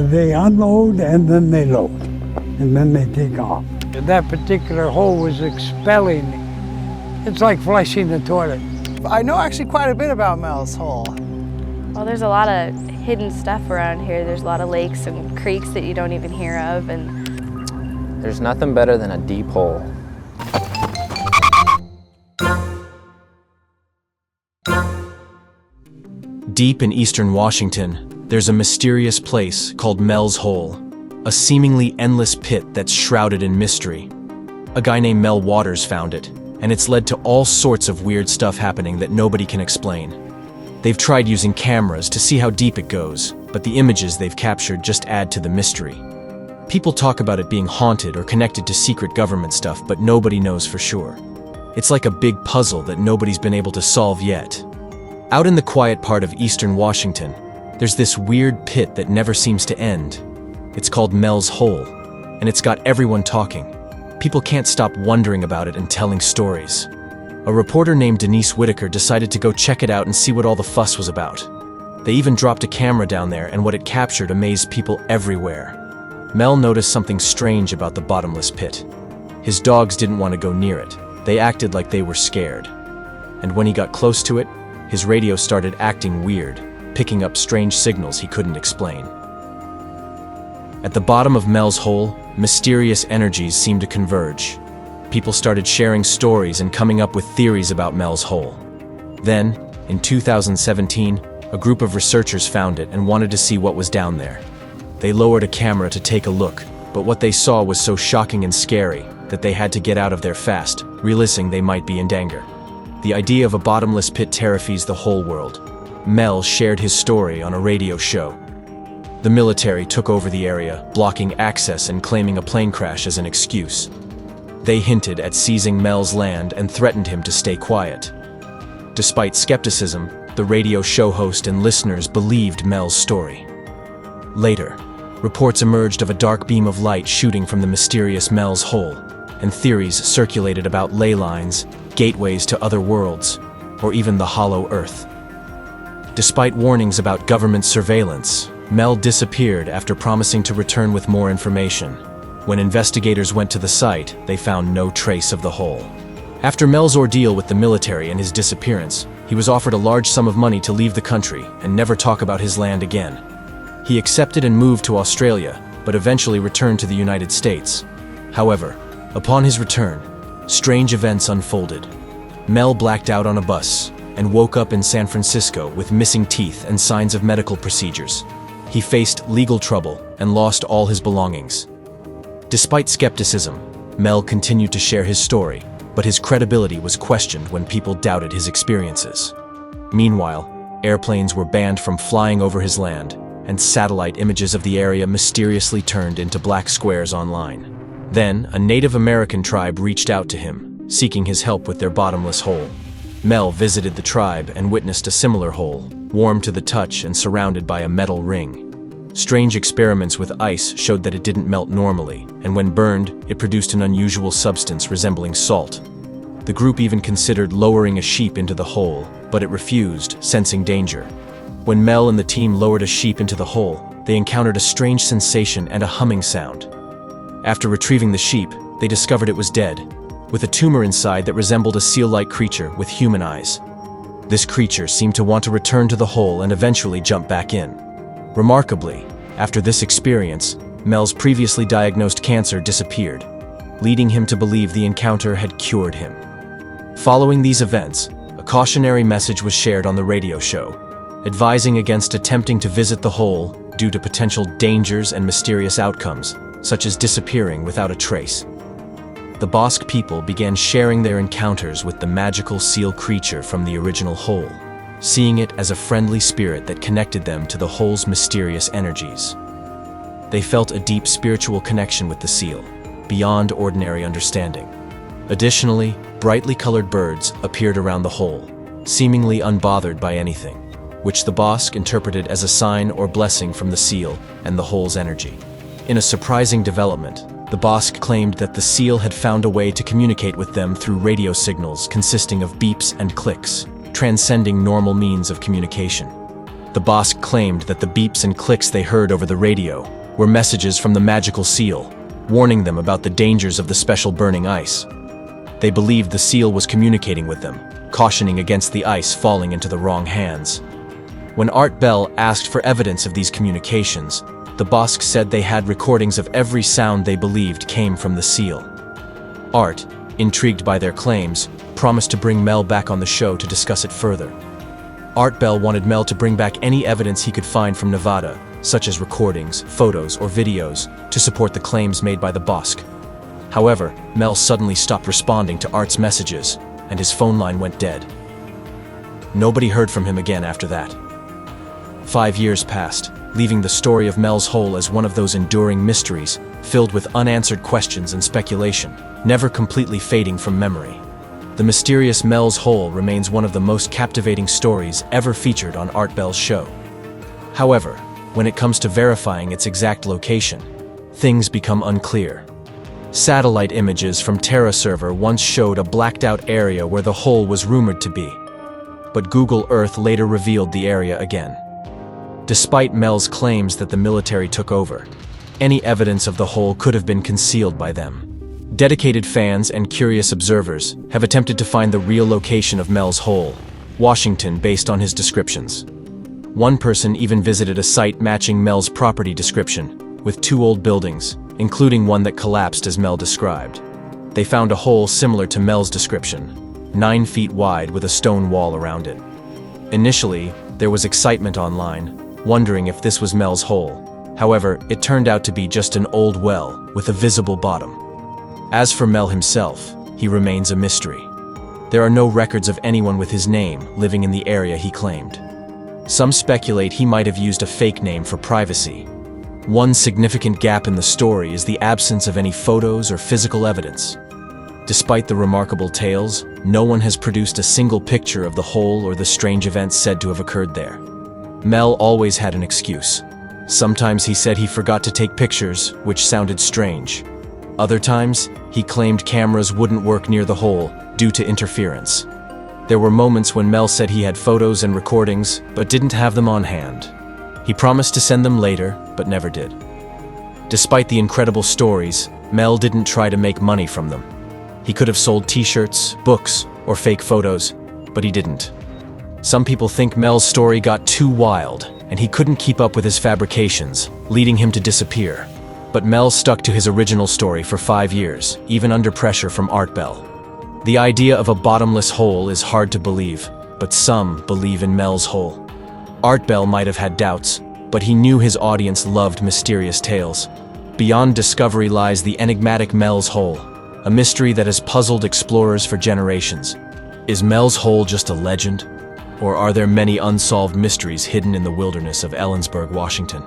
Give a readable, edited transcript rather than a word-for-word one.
They unload and then they load, and then they take off. That particular hole was expelling. It's like flushing the toilet. I know actually quite a bit about Mel's Hole. Well, there's a lot of hidden stuff around here. There's a lot of lakes and creeks that you don't even hear of, and there's nothing better than a deep hole. Deep in eastern Washington, there's a mysterious place called Mel's Hole, a seemingly endless pit that's shrouded in mystery. A guy named Mel Waters found it, and it's led to all sorts of weird stuff happening that nobody can explain. They've tried using cameras to see how deep it goes, but the images they've captured just add to the mystery. People talk about it being haunted or connected to secret government stuff, but nobody knows for sure. It's like a big puzzle that nobody's been able to solve yet. Out in the quiet part of eastern Washington, there's this weird pit that never seems to end. It's called Mel's Hole, and it's got everyone talking. People can't stop wondering about it and telling stories. A reporter named Denise Whitaker decided to go check it out and see what all the fuss was about. They even dropped a camera down there, and what it captured amazed people everywhere. Mel noticed something strange about the bottomless pit. His dogs didn't want to go near it. They acted like they were scared. And when he got close to it, his radio started acting weird, picking up strange signals he couldn't explain. At the bottom of Mel's Hole, mysterious energies seemed to converge. People started sharing stories and coming up with theories about Mel's Hole. Then, in 2017, a group of researchers found it and wanted to see what was down there. They lowered a camera to take a look, but what they saw was so shocking and scary that they had to get out of there fast, realizing they might be in danger. The idea of a bottomless pit terrifies the whole world. Mel shared his story on a radio show. The military took over the area, blocking access and claiming a plane crash as an excuse. They hinted at seizing Mel's land and threatened him to stay quiet. Despite skepticism, the radio show host and listeners believed Mel's story. Later, reports emerged of a dark beam of light shooting from the mysterious Mel's Hole, and theories circulated about ley lines, gateways to other worlds, or even the hollow earth. Despite warnings about government surveillance, Mel disappeared after promising to return with more information. When investigators went to the site, they found no trace of the hole. After Mel's ordeal with the military and his disappearance, he was offered a large sum of money to leave the country and never talk about his land again. He accepted and moved to Australia, but eventually returned to the United States. However, upon his return, strange events unfolded. Mel blacked out on a bus and woke up in San Francisco with missing teeth and signs of medical procedures. He faced legal trouble and lost all his belongings. Despite skepticism, Mel continued to share his story, but his credibility was questioned when people doubted his experiences. Meanwhile, airplanes were banned from flying over his land, and satellite images of the area mysteriously turned into black squares online. Then, a Native American tribe reached out to him, seeking his help with their bottomless hole. Mel visited the tribe and witnessed a similar hole, warm to the touch and surrounded by a metal ring. Strange experiments with ice showed that it didn't melt normally, and when burned, it produced an unusual substance resembling salt. The group even considered lowering a sheep into the hole, but it refused, sensing danger. When Mel and the team lowered a sheep into the hole, they encountered a strange sensation and a humming sound. After retrieving the sheep, they discovered it was dead, with a tumor inside that resembled a seal-like creature with human eyes. This creature seemed to want to return to the hole and eventually jump back in. Remarkably, after this experience, Mel's previously diagnosed cancer disappeared, leading him to believe the encounter had cured him. Following these events, a cautionary message was shared on the radio show, advising against attempting to visit the hole due to potential dangers and mysterious outcomes, such as disappearing without a trace. The Bosque people began sharing their encounters with the magical seal creature from the original hole, seeing it as a friendly spirit that connected them to the hole's mysterious energies. They felt a deep spiritual connection with the seal, beyond ordinary understanding. Additionally, brightly colored birds appeared around the hole, seemingly unbothered by anything, which the Bosque interpreted as a sign or blessing from the seal and the hole's energy. In a surprising development, the Bosque claimed that the seal had found a way to communicate with them through radio signals consisting of beeps and clicks, transcending normal means of communication. The Bosque claimed that the beeps and clicks they heard over the radio were messages from the magical seal, warning them about the dangers of the special burning ice. They believed the seal was communicating with them, cautioning against the ice falling into the wrong hands. When Art Bell asked for evidence of these communications, the Bosque said they had recordings of every sound they believed came from the seal. Art, intrigued by their claims, promised to bring Mel back on the show to discuss it further. Art Bell wanted Mel to bring back any evidence he could find from Nevada, such as recordings, photos, or videos, to support the claims made by the Bosque. However, Mel suddenly stopped responding to Art's messages, and his phone line went dead. Nobody heard from him again after that. 5 years passed, leaving the story of Mel's Hole as one of those enduring mysteries, filled with unanswered questions and speculation, never completely fading from memory. The mysterious Mel's Hole remains one of the most captivating stories ever featured on Art Bell's show. However, when it comes to verifying its exact location, things become unclear. Satellite images from Terra server once showed a blacked-out area where the hole was rumored to be, but Google Earth later revealed the area again. Despite Mel's claims that the military took over, any evidence of the hole could have been concealed by them. Dedicated fans and curious observers have attempted to find the real location of Mel's Hole, Washington, based on his descriptions. One person even visited a site matching Mel's property description, with 2 old buildings, including one that collapsed as Mel described. They found a hole similar to Mel's description, 9 feet wide with a stone wall around it. Initially, there was excitement online, wondering if this was Mel's Hole. However, it turned out to be just an old well with a visible bottom. As for Mel himself, he remains a mystery. There are no records of anyone with his name living in the area he claimed. Some speculate he might have used a fake name for privacy. One significant gap in the story is the absence of any photos or physical evidence. Despite the remarkable tales, no one has produced a single picture of the hole or the strange events said to have occurred there. Mel always had an excuse. Sometimes he said he forgot to take pictures, which sounded strange. Other times, he claimed cameras wouldn't work near the hole due to interference. There were moments when Mel said he had photos and recordings, but didn't have them on hand. He promised to send them later, but never did. Despite the incredible stories, Mel didn't try to make money from them. He could have sold t-shirts, books, or fake photos, but he didn't. Some people think Mel's story got too wild, and he couldn't keep up with his fabrications, leading him to disappear. But Mel stuck to his original story for 5 years, even under pressure from Art Bell. The idea of a bottomless hole is hard to believe, but some believe in Mel's Hole. Art Bell might have had doubts, but he knew his audience loved mysterious tales. Beyond discovery lies the enigmatic Mel's Hole, a mystery that has puzzled explorers for generations. Is Mel's Hole just a legend? Or are there many unsolved mysteries hidden in the wilderness of Ellensburg, Washington?